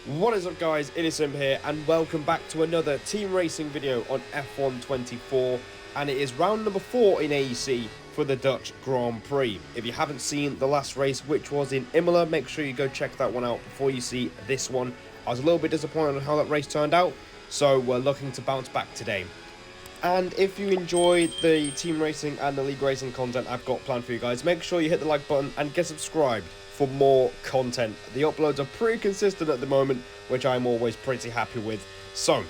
What is up, guys? It is Sim here, and welcome back to another team racing video on F1 24, and it is round number 4 in AEC for the Dutch Grand Prix. If you haven't seen the last race, which was in Imola, make sure you go check that one out before you see this one. I was a little bit disappointed on how that race turned out, so we're looking to bounce back today. And if you enjoyed the team racing and the league racing content I've got planned for you guys, make sure you hit the like button and get subscribed for more content. The uploads are pretty consistent at the moment, which I'm always pretty happy with. So,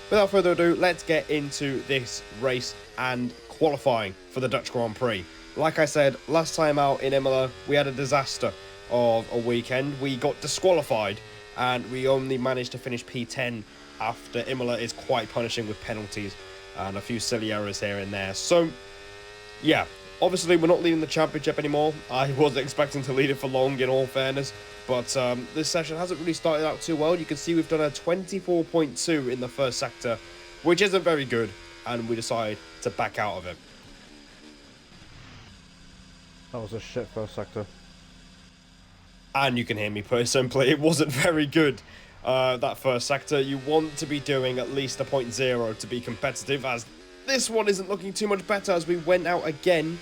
without further ado, let's get into this race and qualifying for the Dutch Grand Prix. Like I said, last time out in Imola, we had a disaster of a weekend. We got disqualified, and we only managed to finish P10 after Imola is quite punishing with penalties and a few silly errors here and there. So, yeah, obviously we're not leading the championship anymore. I wasn't expecting to lead it for long, in all fairness, but this session hasn't really started out too well. You can see we've done a 24.2 in the first sector, which isn't very good, and we decide to back out of it. That was a shit first sector. And you can hear me put simply, it wasn't very good. That first sector, you want to be doing at least a 0.0 to be competitive, as this one isn't looking too much better, as we went out again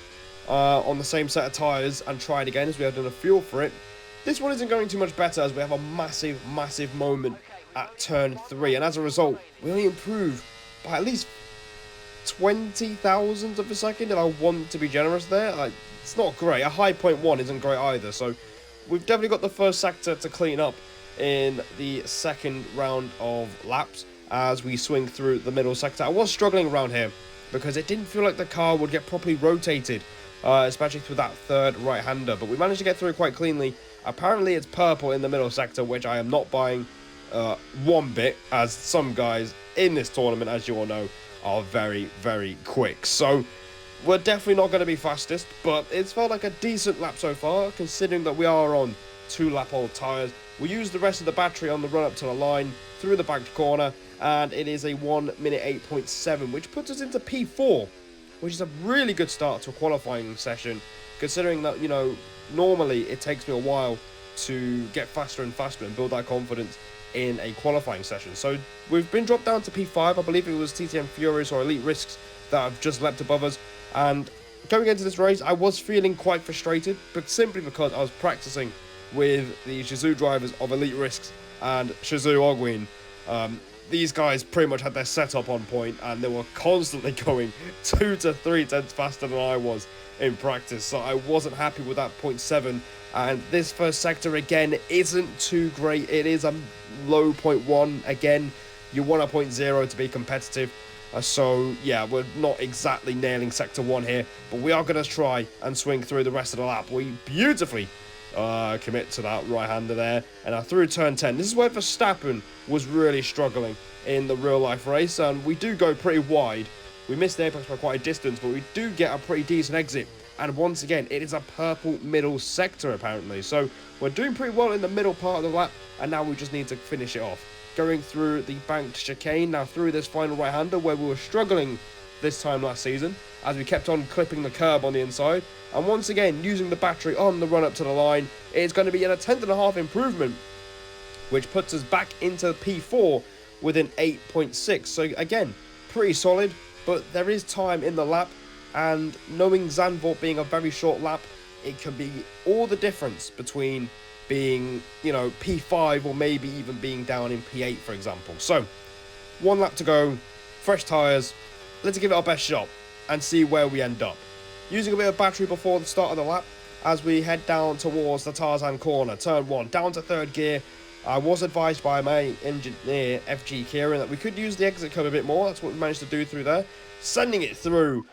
on the same set of tyres and tried again as we had done a fuel for it. This one isn't going too much better, as we have a massive moment at turn 3, and as a result we only improve by at least 20 thousandths of a second, and I want to be generous there. It's not great. A high 0.1 isn't great either, so we've definitely got the first sector to clean up in the second round of laps as we swing through the middle sector. I was struggling around here because it didn't feel like the car would get properly rotated, especially through that third right-hander, but we managed to get through quite cleanly. Apparently it's purple in the middle sector, which I am not buying one bit, as some guys in this tournament, as you all know, are very quick. So we're definitely not going to be fastest, but it's felt like a decent lap so far, considering that we are on 2-lap-old tyres. We used the rest of the battery on the run up to the line through the banked corner, and it is a 1 minute 8.7, which puts us into P4, which is a really good start to a qualifying session, considering that, you know, normally it takes me a while to get faster and faster and build that confidence in a qualifying session. So we've been dropped down to P5. I believe it was TTM Furious or Elite Risks that have just leapt above us, and going into this race I was feeling quite frustrated, but simply because I was practicing with the Shizou drivers of Elite Risks and Shizou Ogwin. These guys pretty much had their setup on point, and they were constantly going 2 to 3 tenths faster than I was in practice, so I wasn't happy with that 0.7. And this first sector again isn't too great. It is a low 0.1. Again, you want a 0.0 to be competitive. So yeah, we're not exactly nailing sector 1 here, but we are going to try and swing through the rest of the lap. We beautifully commit to that right-hander there, and through turn 10. This is where Verstappen was really struggling in the real-life race, and we do go pretty wide. We missed the apex by quite a distance, but we do get a pretty decent exit, and once again it is a purple middle sector apparently, so we're doing pretty well in the middle part of the lap, and now we just need to finish it off. Going through the banked chicane, now through this final right-hander where we were struggling this time last season, as we kept on clipping the curb on the inside, and once again using the battery on the run up to the line. It's going to be a 10.5 improvement, which puts us back into P4 with an 8.6. So again, pretty solid, but there is time in the lap, and knowing Zandvoort being a very short lap, it can be all the difference between being, you know, P5 or maybe even being down in P8, for example. So 1 lap to go, fresh tyres. Let's give it our best shot and see where we end up. Using a bit of battery before the start of the lap as we head down towards the Tarzan corner, turn 1, down to 3rd gear. I was advised by my engineer, FG Kieran, that we could use the exit curve a bit more. That's what we managed to do through there. Sending it through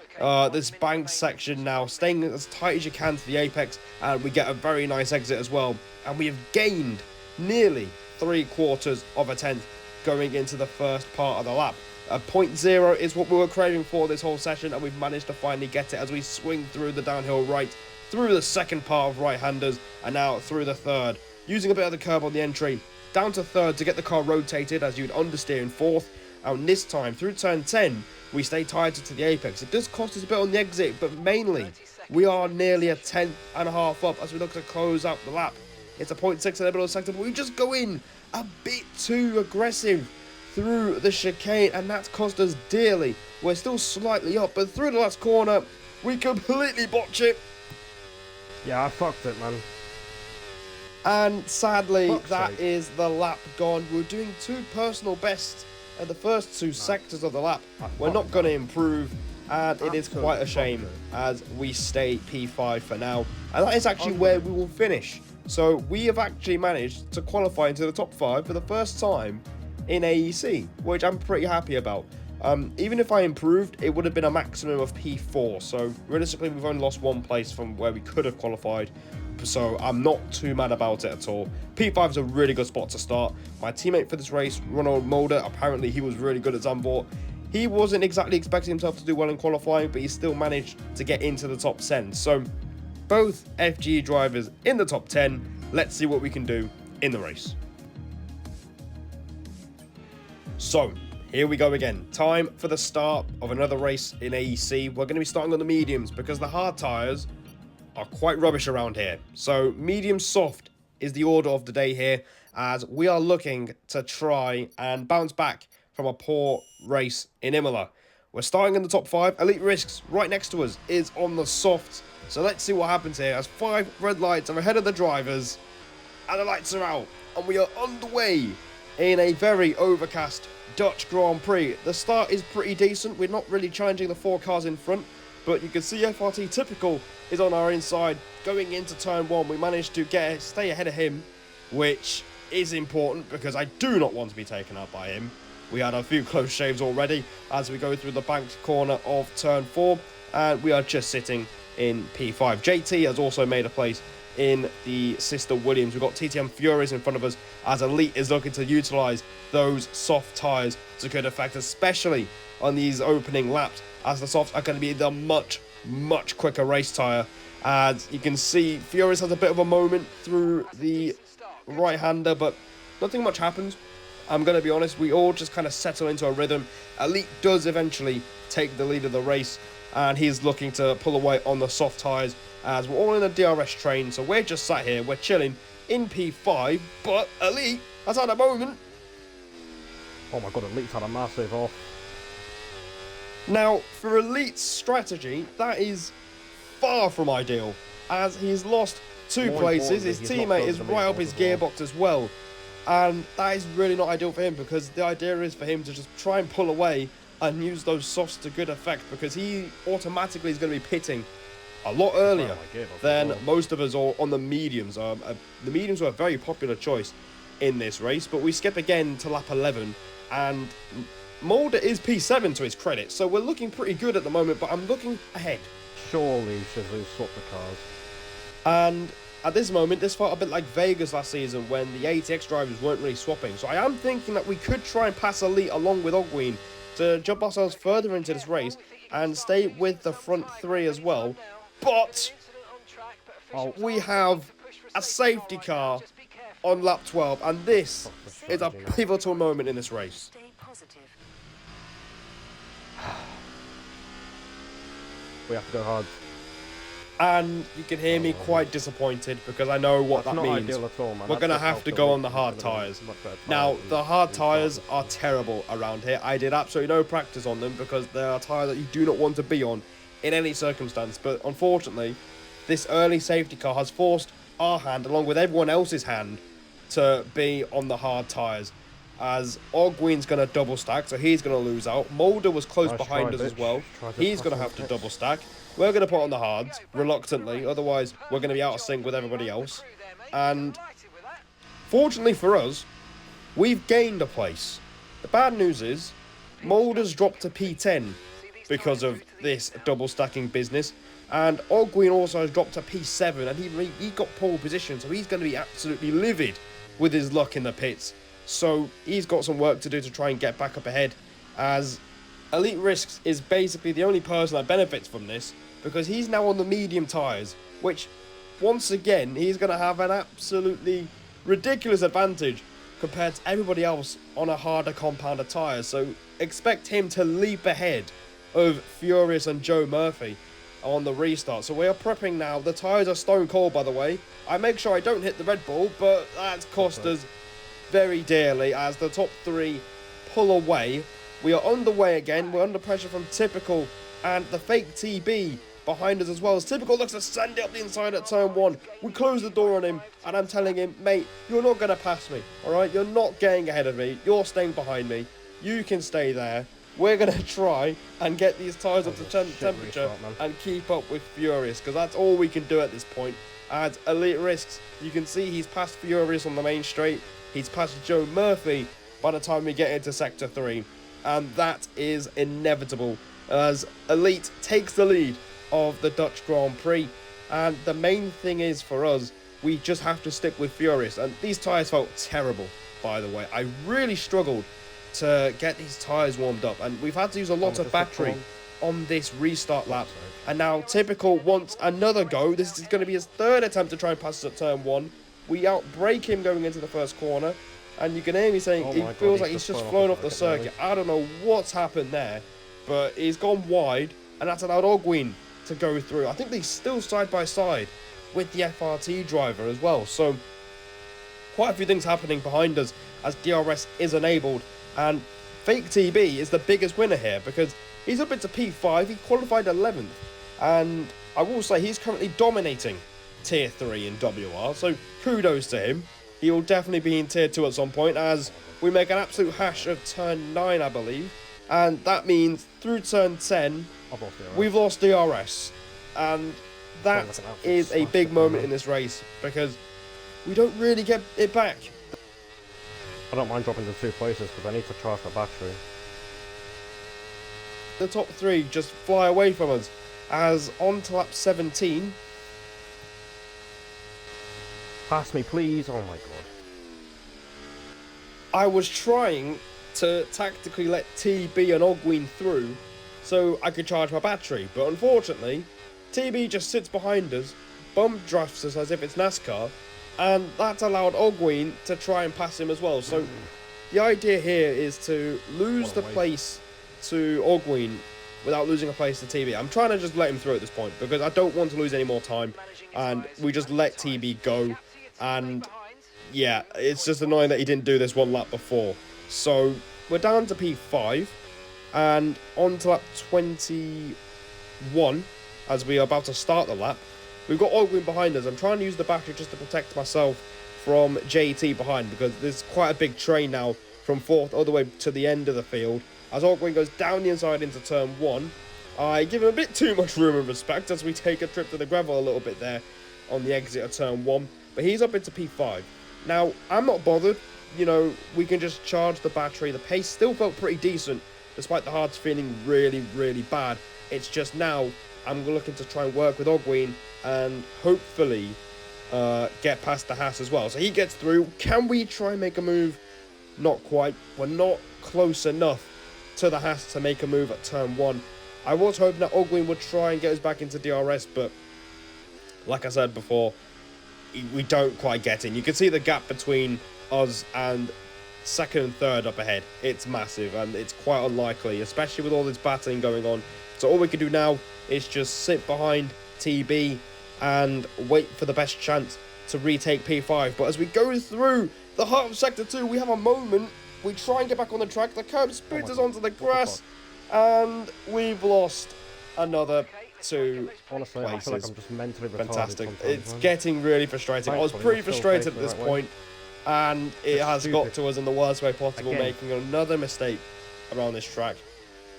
this bank section now, staying as tight as you can to the apex, and we get a very nice exit as well. And we have gained nearly 3/4 of a tenth going into the first part of the lap. A 0.0 is what we were craving for this whole session, and we've managed to finally get it as we swing through the downhill right, through the second part of right-handers, and now through the third. Using a bit of the curb on the entry, down to third to get the car rotated as you'd understeer in fourth, and this time through turn 10, we stay tied to the apex. It does cost us a bit on the exit, but mainly we are nearly a 10.5 up as we look to close out the lap. It's a 0.6 in the middle of the sector, but we just go in a bit too aggressive through the chicane, and that's cost us dearly. We're still slightly up, but through the last corner, we completely botch it. Yeah, I fucked it, man. And sadly, Fuck's that sake. is the lap gone. We're doing 2 personal bests at the first 2 sectors of the lap. We're not going to improve, and it is quite a shame as we stay P5 for now. And that is actually where we will finish. So we have actually managed to qualify into the top 5 for the first time in AEC, which I'm pretty happy about. Even if I improved, it would have been a maximum of P4. So realistically, we've only lost 1 place from where we could have qualified. So I'm not too mad about it at all. P5 is a really good spot to start. My teammate for this race, Ronald Mulder, apparently he was really good at Zandvoort. He wasn't exactly expecting himself to do well in qualifying, but he still managed to get into the top 10. So both FGE drivers in the top 10. Let's see what we can do in the race. So here we go again. Time for the start of another race in AEC. We're going to be starting on the mediums because the hard tyres are quite rubbish around here. So medium soft is the order of the day here, as we are looking to try and bounce back from a poor race in Imola. We're starting in the top 5. Elite Risks right next to us is on the softs. So let's see what happens here as 5 red lights are ahead of the drivers and the lights are out and we are underway in a very overcast Dutch Grand Prix. The start is pretty decent. We're not really challenging the 4 cars in front, but you can see FRT Typical is on our inside. Going into turn 1, we managed to stay ahead of him, which is important because I do not want to be taken out by him. We had a few close shaves already as we go through the banked corner of turn 4, and we are just sitting in P5. JT has also made a place in the sister Williams. We've got TTM Furies in front of us as Elite is looking to utilise those soft tyres to good effect, especially on these opening laps, as the softs are going to be the much quicker race tyre. As you can see, Furies has a bit of a moment through the right-hander, but nothing much happens. I'm going to be honest, we all just kind of settle into a rhythm. Elite does eventually take the lead of the race, and he's looking to pull away on the soft tyres as we're all in a DRS train. So we're just sat here, we're chilling in P5, but Elite has had a moment. Oh my god, Elite's had a massive off. Now, for Elite's strategy, that is far from ideal, as he's lost 2 places. His teammate is right up his gearbox as well, and that is really not ideal for him, because the idea is for him to just try and pull away and use those softs to good effect, because he automatically is going to be pitting a lot earlier than most of us are on the mediums. The mediums were a very popular choice in this race, but we skip again to lap 11, and Mulder is P7 to his credit, so we're looking pretty good at the moment, but I'm looking ahead. Surely Shizu's swapped the cars. And at this moment, this felt a bit like Vegas last season when the ATX drivers weren't really swapping, so I am thinking that we could try and pass Elite along with Ogween to jump ourselves further into this race and stay with the front 3 as well. But we have a safety car on lap 12, and this is a pivotal moment in this race. We have to go hard. And you can hear me quite disappointed because I know what that means. Ideal at all, man. We're going to have to go on the hard tyres. Now, the hard tyres are terrible around here. I did absolutely no practice on them because they are tyres that you do not want to be on in any circumstance. But unfortunately, this early safety car has forced our hand, along with everyone else's hand, to be on the hard tyres. As Ogween's going to double stack, so he's going to lose out. Mulder was close behind us as well. He's going to have to double stack. We're going to put on the hards, reluctantly, otherwise we're going to be out of sync with everybody else. And fortunately for us, we've gained a place. The bad news is, Mulder's dropped to P10 because of this double stacking business. And Ogween also has dropped to P7, and he got pole position, so he's going to be absolutely livid with his luck in the pits. So he's got some work to do to try and get back up ahead, as Elite Risks is basically the only person that benefits from this, because he's now on the medium tyres, which once again he's going to have an absolutely ridiculous advantage compared to everybody else on a harder compounded tyre. So expect him to leap ahead of Furious and Joe Murphy on the restart. So we are prepping now. The tyres are stone cold, by the way. I make sure I don't hit the Red Bull, but that's cost us very dearly as the top 3 pull away. We are on the way again. We're under pressure from Typical and the fake TB behind us as well. As Typical looks to send it up the inside at turn 1. We close the door on him and I'm telling him, mate, you're not going to pass me, alright? You're not getting ahead of me. You're staying behind me. You can stay there. We're going to try and get these tyres up to temperature and keep up with Furious, because that's all we can do at this point. At Elite Risks, you can see he's past Furious on the main straight. He's past Joe Murphy by the time we get into Sector 3. And that is inevitable as Elite takes the lead of the Dutch Grand Prix. And the main thing is for us, we just have to stick with Furious. And these tyres felt terrible, by the way. I really struggled to get these tyres warmed up, and we've had to use a lot of battery on this restart lap. And now Typical wants another go. This is going to be his 3rd attempt to try and pass us at turn 1. We outbrake him going into the first corner, and you can hear me saying he feels like he's just flown off the circuit. I don't know what's happened there, but he's gone wide, and that's allowed Ogwin to go through. I think they're still side by side with the FRT driver as well, so quite a few things happening behind us as DRS is enabled. And Fake TB is the biggest winner here because he's up into P5, he qualified 11th, and I will say he's currently dominating Tier 3 in WR, so kudos to him. He will definitely be in Tier 2 at some point as we make an absolute hash of turn 9, I believe, and that means through turn 10, we've lost DRS, and that is a big moment in this race because we don't really get it back. I don't mind dropping to 2 places because I need to charge my battery. The top 3 just fly away from us as on to lap 17. Pass me, please. Oh my god. I was trying to tactically let TB and Ogwin through so I could charge my battery, but unfortunately, TB just sits behind us, bump drafts us as if it's NASCAR, and that's allowed Ogwin to try and pass him as well. So the idea here is to lose the place to Ogwin without losing a place to TB. I'm trying to just let him through at this point because I don't want to lose any more time, and we just let TB go. And yeah, it's just annoying that he didn't do this one lap before. So we're down to P5 and on to lap 21 as we are about to start the lap. We've got Ogwin behind us. I'm trying to use the battery just to protect myself from JT behind because there's quite a big train now from 4th all the way to the end of the field. As Ogwin goes down the inside into turn 1, I give him a bit too much room and respect as we take a trip to the gravel a little bit there on the exit of turn 1. But he's up into P5. Now, I'm not bothered. You know, we can just charge the battery. The pace still felt pretty decent despite the hards feeling really, really bad. It's just now I'm looking to try and work with Ogwin and hopefully get past the Haas as well. So he gets through. Can we try and make a move? Not quite. We're not close enough to the Haas to make a move at turn 1. I was hoping that Ogwin would try and get us back into DRS, but like I said before, we don't quite get in. You can see the gap between us and 2nd and 3rd up ahead. It's massive and it's quite unlikely, especially with all this battling going on. So all we can do now is just sit behind TB and wait for the best chance to retake P5. But as we go through the heart of Sector 2, we have a moment. We try and get back on the track. The curb spins us onto the grass and we've lost another 2 Honestly, places. I feel like I'm just mentally retarded. Fantastic. Sometimes, It's getting really frustrating. I was pretty frustrated at this point, and it has got to us in the worst way possible, making another mistake around this track.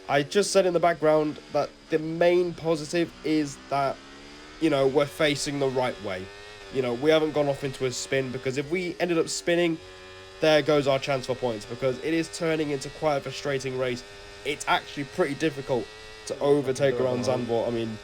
I just said in the background that the main positive is that, you know, we're facing the right way. You know, we haven't gone off into a spin, because if we ended up spinning, there goes our chance for points, because it is turning into quite a frustrating race. It's actually pretty difficult to overtake around Zandvoort. I mean,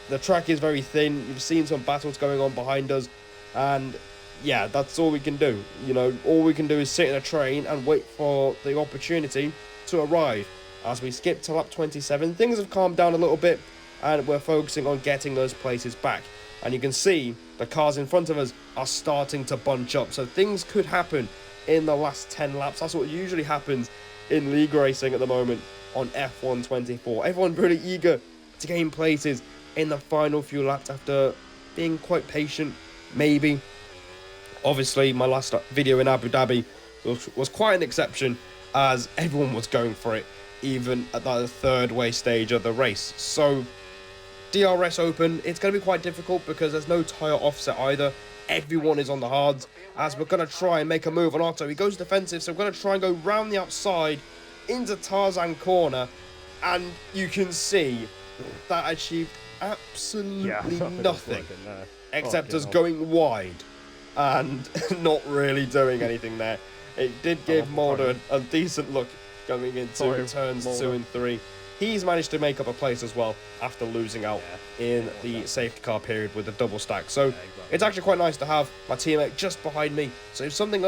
the track is very thin. You've seen some battles going on behind us, and yeah, that's all we can do. You know, all we can do is sit in a train and wait for the opportunity to arrive. As we skip to lap 27, things have calmed down a little bit, and we're focusing on getting those places back. And you can see the cars in front of us are starting to bunch up, so things could happen in the last 10 laps. That's what usually happens in league racing at the moment on F1 24. Everyone's really eager to gain places in the final few laps after being quite patient, maybe. Obviously, my last video in Abu Dhabi was quite an exception, as everyone was going for it, even at the third way stage of the race. So DRS Open, it's going to be quite difficult because there's no tyre offset either. Everyone is on the hards, as we're going to try and make a move on Otto. He goes defensive, so we're going to try and go round the outside into Tarzan corner, and you can see that achieved absolutely nothing except us going wide and not really doing anything there. It did give Mulder a decent look going into turns 2 and 3. He's managed to make up a place as well after losing out in the safety car period with a double stack. So it's actually quite nice to have my teammate just behind me. So if something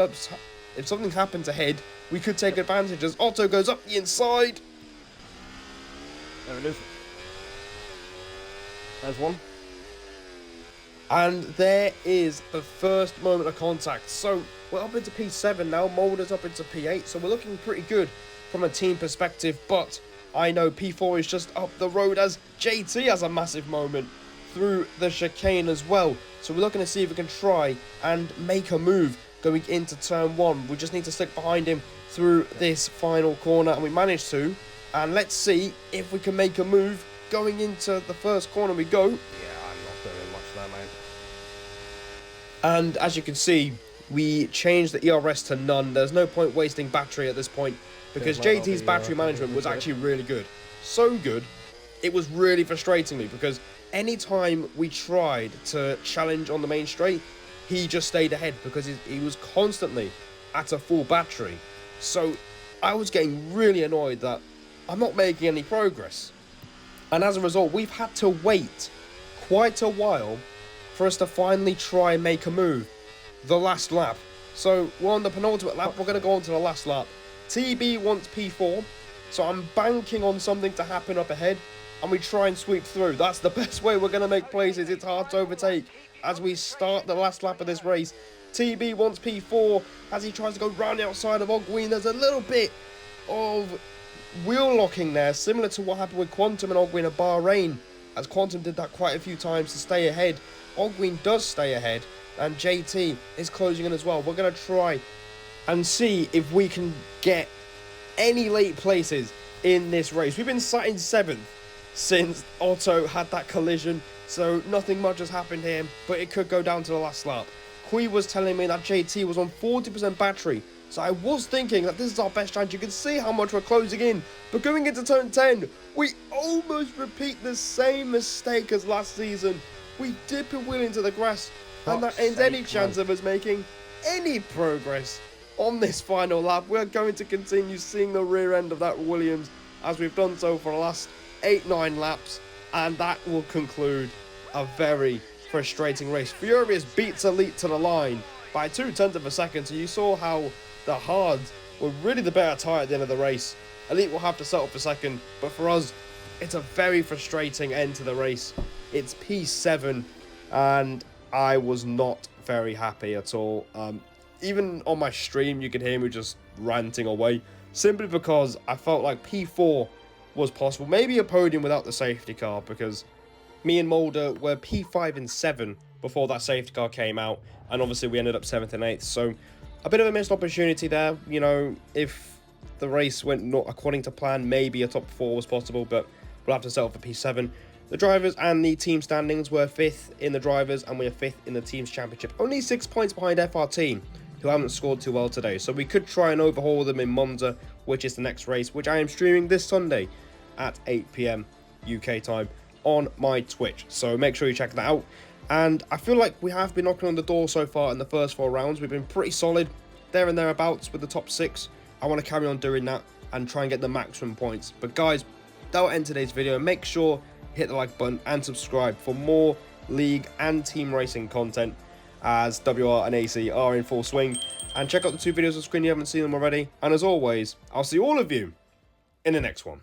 happens ahead, we could take advantage as Otto goes up the inside. There it is. There's one. And there is the first moment of contact. So we're up into P7 now. Mulder's up into P8. So we're looking pretty good from a team perspective. But I know P4 is just up the road as JT has a massive moment through the chicane as well. So we're looking to see if we can try and make a move going into turn 1. We just need to stick behind him through this final corner. And we managed to. And let's see if we can make a move going into the first corner. We go. Yeah, I'm not doing much there, mate. And as you can see, we changed the ERS to none. There's no point wasting battery at this point because JT's battery management was actually really good. So good, it was really frustrating me because anytime we tried to challenge on the main straight, he just stayed ahead because he was constantly at a full battery. So I was getting really annoyed that I'm not making any progress. And as a result, we've had to wait quite a while for us to finally try and make a move. The last lap. So we're on the penultimate lap. We're going to go on to the last lap. TB wants P4. So I'm banking on something to happen up ahead. And we try and sweep through. That's the best way we're going to make places. It's hard to overtake as we start the last lap of this race. TB wants P4 as he tries to go round the outside of Ogween. There's a little bit of wheel locking there, similar to what happened with Quantum and Ogween at Bahrain, as Quantum did that quite a few times to stay ahead. Ogween does stay ahead, and JT is closing in as well. We're going to try and see if we can get any late places in this race. We've been sat in 7th since Otto had that collision, so nothing much has happened here, but it could go down to the last lap. Kui was telling me that JT was on 40% battery, so I was thinking that this is our best chance. You can see how much we're closing in, but going into turn 10, we almost repeat the same mistake as last season. We dip a wheel into the grass, and that ends any chance of us making any progress on this final lap. We're going to continue seeing the rear end of that Williams as we've done so for the last 8-9 laps, and that will conclude a very frustrating race. Furious beats Elite to the line by 0.2 of a second, so you saw how the hards were really the better tyre at the end of the race. Elite will have to settle for second, but for us, it's a very frustrating end to the race. It's P7, and I was not very happy at all. Even on my stream, you could hear me just ranting away, simply because I felt like P4 was possible. Maybe a podium without the safety car, because me and Mulder were P5 and 7 before that safety car came out, and obviously we ended up 7th and 8th, so a bit of a missed opportunity there. You know, if the race went not according to plan, maybe a top 4 was possible, but we'll have to settle for P7. The drivers and the team standings were 5th in the drivers, and we are 5th in the team's championship. Only 6 points behind FRT, who haven't scored too well today. So we could try and overhaul them in Monza, which is the next race, which I am streaming this Sunday at 8 PM UK time on my Twitch. So make sure you check that out. And I feel like we have been knocking on the door so far in the first 4 rounds. We've been pretty solid there and thereabouts with the top 6. I want to carry on doing that and try and get the maximum points. But guys, that will end today's video. Make sure hit the like button and subscribe for more league and team racing content as WR and AC are in full swing. And check out the 2 videos on screen if you haven't seen them already. And as always, I'll see all of you in the next one.